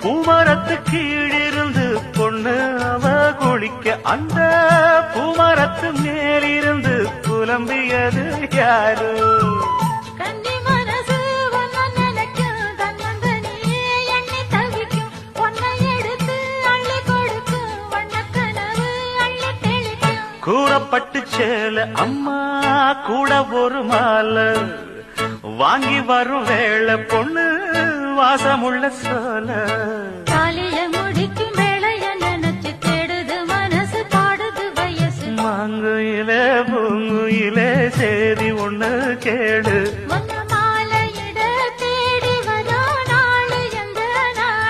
பூமரத்து கீழிருந்து பொண்ணு அவ குளிக்க அந்த பூமரத்து மேலிருந்து புலம்பியது யாரு? கன்னி மனசு ஒன்ன நினைக்கும், தன்னந்தனியே எண்ணி தவிக்கும், பொன்னை எடுத்து அள்ளி கொடுக்கும், வண்ணக்கனவு அள்ளி தெளிக்கும். கூறப்பட்டு சேல அம்மா கூட ஒரு மாலை வாங்கி வரும் வேளை பொண்ணு வாசமுள்ள சோல.